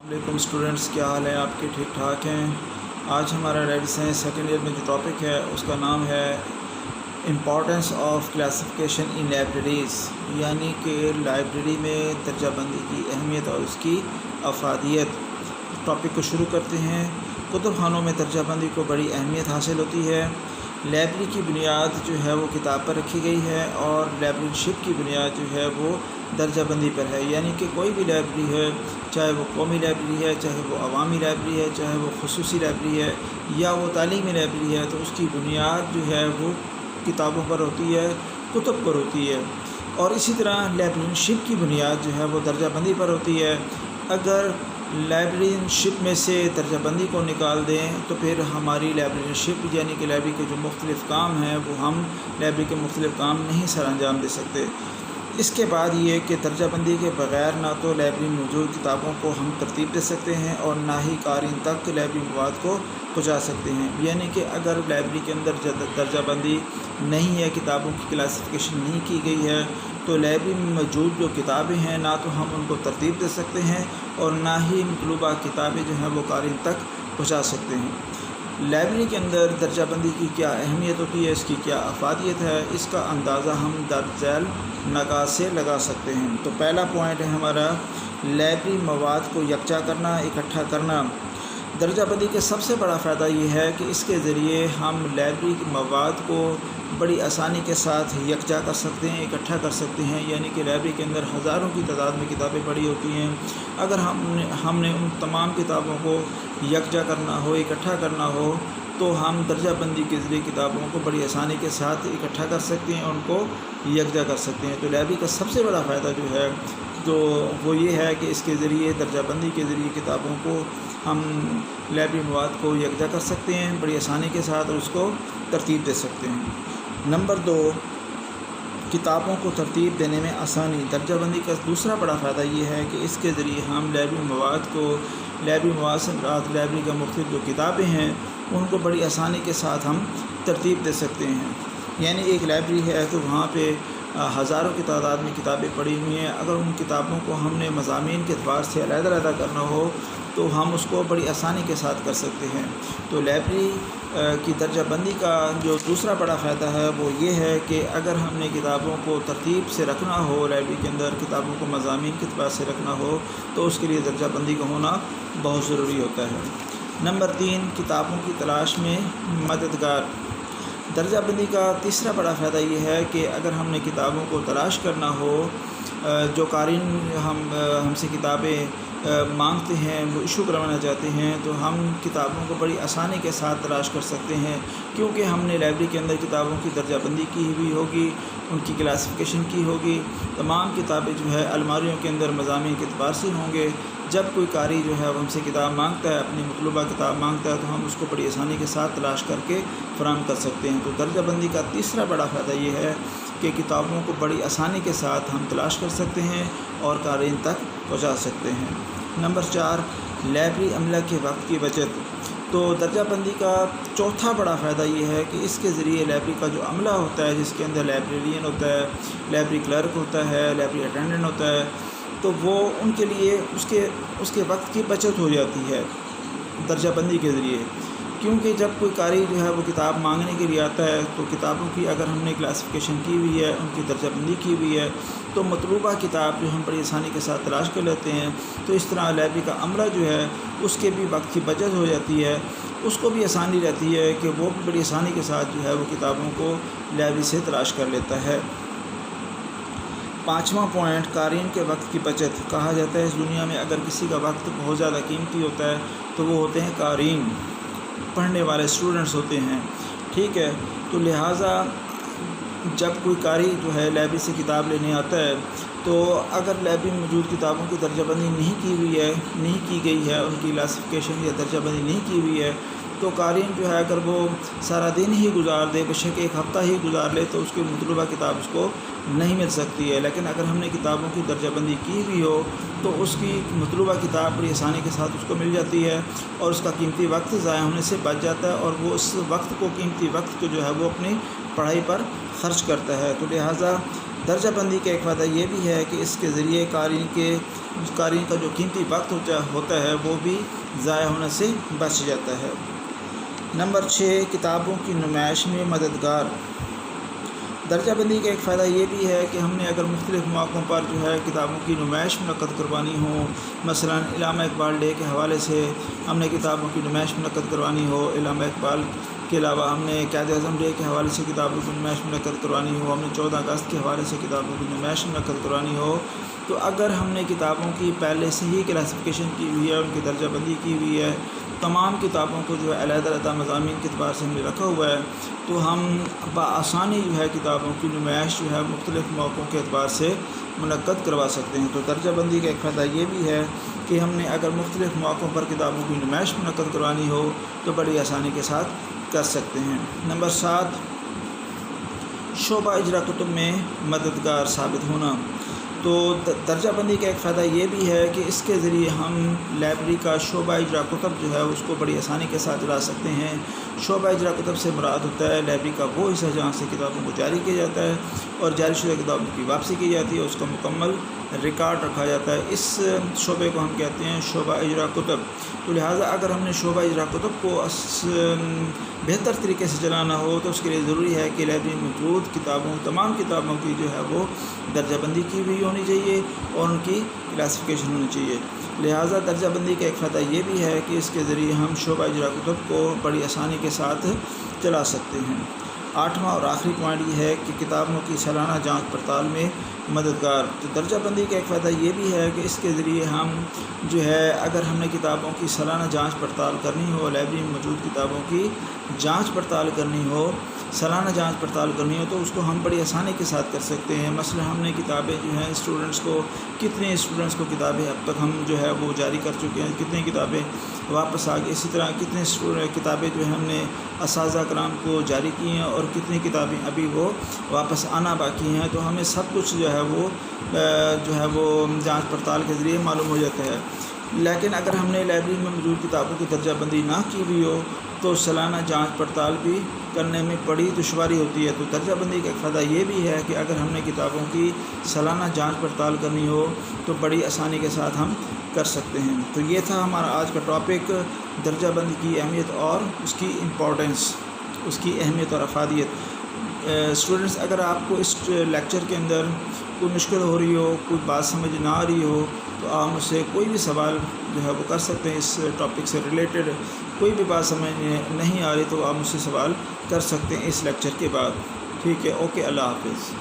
वालेकुम स्टूडेंट्स, क्या हाल है आपके? ठीक ठाक हैं। आज हमारा लाइब्रेरी साइंस सेकेंड ईयर में जो टॉपिक है उसका नाम है importance of classification in libraries, यानी कि लाइब्रेरी में दर्जाबंदी की अहमियत और उसकी अफादियत। टॉपिक को शुरू करते हैं। कुतुब खानों में दर्जाबंदी को बड़ी अहमियत हासिल होती है। लाइब्रेरी की बुनियाद जो है वो किताब पर रखी गई है और लाइब्रेरीशिप की बुनियाद जो है वो दर्जाबंदी पर है, यानी कि कोई भी लाइब्रेरी है, चाहे वो कौमी लाइब्रेरी है, चाहे वो अवामी लाइब्रेरी है, चाहे वो खुसूसी लाइब्रेरी है या वो तालीमी लाइब्रेरी है, तो उसकी बुनियाद जो है वो किताबों पर होती है, कुतुब पर होती है। और इसी तरह लाइब्रेरीशिप की बुनियाद जो है वो दर्जाबंदी पर होती है। अगर लाइब्रेरीशिप में से दर्जाबंदी को निकाल दें तो फिर हमारी लाइब्रेरीशिप यानी कि लाइब्रेरी के जो मुख्तलिफ़ काम हैं वो हम लाइब्रेरी के मुख्तलिफ़ काम नहीं सर अंजाम दे सकते। इसके बाद ये कि दर्जाबंदी के बग़ैर ना तो लाइब्रेरी में मौजूद किताबों को हम तरतीब दे सकते हैं और ना ही क़ारीन तक लाइब्रेरी मवाद को पहुँचा सकते हैं। यानी कि अगर लाइब्रेरी के अंदर दर्जाबंदी नहीं है, किताबों की क्लासिफिकेशन नहीं की गई है, तो लाइब्रेरी में मौजूद जो किताबें हैं ना तो हम उनको तरतीब दे सकते हैं और ना ही मतलूबा किताबें जो हैं वो क़ारीन तक पहुँचा सकते हैं। लाइब्रेरी के अंदर दर्जाबंदी की क्या अहमियत होती है, इसकी क्या अफादियत है, इसका अंदाज़ा हम दर्ज झैल निगाह से लगा सकते हैं। तो पहला पॉइंट है हमारा लाइब्रेरी मवाद को यकजा करना, इकट्ठा करना। दर्जाबंदी का सबसे बड़ा फ़ायदा ये है कि इसके ज़रिए हम लाइब्रेरी के मवाद को बड़ी आसानी के साथ यकजा कर सकते हैं, इकट्ठा कर सकते हैं। यानी कि लाइब्रेरी के अंदर हज़ारों की तादाद में किताबें पड़ी होती हैं। अगर हमने उन तमाम किताबों को यकजा करना हो, इकट्ठा करना हो, तो हम दर्जाबंदी के ज़रिए किताबों को बड़ी आसानी के साथ इकट्ठा कर सकते हैं और उनको यकजा कर सकते हैं। तो लाइब्रेरी का सबसे बड़ा फ़ायदा जो है तो वो ये है कि इसके ज़रिए दर्जाबंदी के ज़रिए किताबों को हम लाइब्रेरी मवाद को यकजा कर सकते हैं बड़ी आसानी के साथ और उसको तरतीब दे सकते हैं। नंबर 2, किताबों को तरतीब देने में आसानी। दर्जाबंदी का दूसरा बड़ा फ़ायदा ये है कि इसके ज़रिए हम लाइब्रेरी मवाद को से लाइब्रेरी का मुख्तलिफ़ जो किताबें हैं उनको बड़ी आसानी के साथ हम तरतीब दे सकते हैं। यानी एक लाइब्रेरी है तो वहाँ पे हज़ारों की तादाद में किताबें पड़ी हुई हैं। अगर उन किताबों को हमने मज़ामीन के एतबार से अलग-अलग करना हो तो हम उसको बड़ी आसानी के साथ कर सकते हैं। तो लाइब्रेरी की दर्जाबंदी का जो दूसरा बड़ा फ़ायदा है वो ये है कि अगर हमने किताबों को तरतीब से रखना हो, लाइब्रेरी के अंदर किताबों को मज़ामीन के एतबार से रखना हो, तो उसके लिए दर्जाबंदी का होना बहुत ज़रूरी होता है। नंबर 3, किताबों की तलाश में मददगार। दर्जाबंदी का तीसरा बड़ा फ़ायदा ये है कि अगर हमने किताबों को तलाश करना हो, जो क़ारीन हमसे किताबें मांगते हैं, वो इशू करवाना चाहते हैं, तो हम किताबों को बड़ी आसानी के साथ तलाश कर सकते हैं क्योंकि हमने लाइब्रेरी के अंदर किताबों की दर्जाबंदी की हुई होगी, उनकी क्लासिफिकेशन की होगी। तमाम किताबें जो है अलमारियों के अंदर मज़ामीन के एतबार से होंगे। जब कोई कारी जो है वो हमसे किताब मांगता है, अपनी मतलूबा किताब मांगता है, तो हम उसको बड़ी आसानी के साथ तलाश करके फराहम कर सकते हैं। तो दर्जाबंदी का तीसरा बड़ा फ़ायदा ये है कि किताबों को बड़ी आसानी के साथ हम तलाश कर सकते हैं और क़ारीन तक पहुँचा सकते हैं। नंबर 4, लाइब्रेरी अमला के वक्त की बचत। तो दर्जाबंदी का चौथा बड़ा फ़ायदा ये है कि इसके ज़रिए लाइब्रेरी का जो अमला होता है, जिसके अंदर लाइब्रेरियन होता है, लाइब्रेरी क्लर्क होता है, लाइब्रेरी अटेंडेंट होता है, तो वो उनके लिए उसके वक्त की बचत हो जाती है दर्जाबंदी के ज़रिए। क्योंकि जब कोई कारी जो है वो किताब मांगने के लिए आता है तो किताबों की अगर हमने क्लासिफिकेशन की हुई है, उनकी दर्जाबंदी की हुई है, तो मतलूबा किताब जो हम बड़ी आसानी के साथ तलाश कर लेते हैं। तो इस तरह लाइब्रेरी का अमला जो है उसके भी वक्त की बचत हो जाती है, उसको भी आसानी रहती है कि वो भी बड़ी आसानी के साथ जो है वो किताबों को लाइब्रेरी से तलाश कर लेता है। 5वां पॉइंट, क़ारीन के वक्त की बचत। कहा जाता है इस दुनिया में अगर किसी का वक्त बहुत ज़्यादा कीमती होता है तो वो होते हैं क़ारीन, पढ़ने वाले स्टूडेंट्स होते हैं। ठीक है, तो लिहाजा जब कोई कारी जो है लाइब्रेरी से किताब लेने आता है तो अगर लाइब्रेरी में मौजूद किताबों की दर्जाबंदी नहीं की हुई है, नहीं की गई है, उनकी क्लासिफिकेशन या दर्जाबंदी नहीं की हुई है, तो क़ारीन जो है अगर वो सारा दिन ही गुजार दे, बेशक एक हफ़्ता ही गुजार ले, तो उसकी मतलूबा किताब उसको नहीं मिल सकती है। लेकिन अगर हमने किताबों की दर्जाबंदी की हुई हो तो उसकी मतलूबा किताब बड़ी आसानी के साथ उसको मिल जाती है और उसका कीमती वक्त ज़ाया होने से बच जाता है और वो उस वक्त को, कीमती वक्त को जो है वो अपनी पढ़ाई पर ख़र्च करता है। तो लिहाजा درجہ بندی کا ایک فائدہ یہ بھی ہے کہ اس کے ذریعے قارئین کا جو قیمتی وقت ہوتا ہے وہ بھی ضائع ہونے سے بچ جاتا ہے۔ نمبر 6، کتابوں کی نمائش میں مددگار۔ درجہ بندی کا ایک فائدہ یہ بھی ہے کہ ہم نے اگر مختلف مواقعوں پر جو ہے کتابوں کی نمائش منعقد کروانی ہو، مثلا علامہ اقبال ڈے کے حوالے سے ہم نے کتابوں کی نمائش منعقد کروانی ہو، علامہ اقبال کے علاوہ ہم نے قائد اعظم ڈے کے حوالے سے کتابوں کی نمائش منعقد کروانی ہو، ہم نے 14 اگست کے حوالے سے کتابوں کی نمائش منعقد کروانی ہو، تو اگر ہم نے کتابوں کی پہلے سے ہی کلاسیفیکیشن کی ہوئی ہے، ان کی درجہ بندی کی ہوئی ہے، تمام کتابوں کو جو ہے علیحدہ علیحدہ مضامین کے اعتبار سے ہم نے رکھا ہوا ہے، تو ہم بآسانی جو ہے کتابوں کی نمائش جو ہے مختلف موقعوں کے اعتبار سے منعقد کروا سکتے ہیں۔ تو درجہ بندی کا ایک فائدہ یہ بھی ہے کہ ہم نے اگر مختلف موقعوں پر کتابوں کی نمائش منعقد کروانی ہو تو بڑی آسانی کے ساتھ کر سکتے ہیں۔ نمبر 7، شعبہ اجرا کتب میں مددگار ثابت ہونا۔ تو درجہ بندی کا ایک فائدہ یہ بھی ہے کہ اس کے ذریعے ہم لائبریری کا شعبہ اجرا کتب جو ہے اس کو بڑی آسانی کے ساتھ چلا سکتے ہیں۔ شعبہ اجرا کتب سے مراد ہوتا ہے لائبریری کا وہ حصہ جہاں سے کتابوں کو جاری کیا جاتا ہے اور جاری شدہ کتابوں کی واپسی کی جاتی ہے، اس کا مکمل ریکارڈ رکھا جاتا ہے۔ اس شعبے کو ہم کہتے ہیں شعبہ اجرا کتب۔ تو لہٰذا اگر ہم نے شعبہ اجرا کتب کو بہتر طریقے سے چلانا ہو تو اس کے لیے ضروری ہے کہ لائبریری میں موجود تمام کتابوں کی جو ہے وہ درجہ بندی کی ہوئی ہونی چاہیے اور ان کی کلاسیفیکیشن ہونی چاہیے۔ لہٰذا درجہ بندی کا ایک فائدہ یہ بھی ہے کہ اس کے ذریعے ہم شعبہ اجرا کتب کو بڑی آسانی کے ساتھ چلا سکتے ہیں۔ 8واں اور آخری پوائنٹ یہ ہے کہ کتابوں کی سالانہ جانچ پڑتال میں مددگار۔ تو درجہ بندی کا ایک فائدہ یہ بھی ہے کہ اس کے ذریعے ہم جو ہے اگر ہم نے کتابوں کی سالانہ جانچ پڑتال کرنی ہو، لائبریری میں موجود کتابوں کی جانچ پڑتال کرنی ہو، سالانہ جانچ پڑتال کرنی ہو تو اس کو ہم بڑی آسانی کے ساتھ کر سکتے ہیں۔ مثلا ہم نے کتابیں جو ہیں کتنے اسٹوڈنٹس کو کتابیں اب تک ہم جو ہے وہ جاری کر چکے ہیں، کتنی کتابیں واپس آ گئی، اسی طرح کتنے کتابیں جو ہے ہم نے اساتذہ کرام کو جاری کی ہیں اور کتنی کتابیں ابھی وہ واپس آنا باقی ہیں، تو ہمیں سب کچھ جو ہے وہ جانچ پڑتال کے ذریعے معلوم ہو جاتا ہے۔ لیکن اگر ہم نے لائبریری میں موجود کتابوں کی درجہ بندی نہ کی ہوئی ہو تو سالانہ جانچ پڑتال بھی کرنے میں بڑی دشواری ہوتی ہے۔ تو درجہ بندی کا ایک فائدہ یہ بھی ہے کہ اگر ہم نے کتابوں کی سالانہ جانچ پڑتال کرنی ہو تو بڑی آسانی کے ساتھ ہم کر سکتے ہیں۔ تو یہ تھا ہمارا آج کا ٹاپک، درجہ بندی کی اہمیت اور اس کی امپورٹنس، اس کی اہمیت اور افادیت۔ اسٹوڈنٹس، اگر آپ کو اس لیکچر کے اندر کوئی مشکل ہو رہی ہو، کوئی بات سمجھ نہ آ رہی ہو تو آپ مجھ سے کوئی بھی سوال جو ہے وہ کر سکتے ہیں۔ اس ٹاپک سے ریلیٹڈ کوئی بھی بات سمجھ نہیں آ رہی تو آپ مجھ سے سوال کر سکتے ہیں اس لیکچر کے بعد۔ ٹھیک ہے، اوکے، اللہ حافظ۔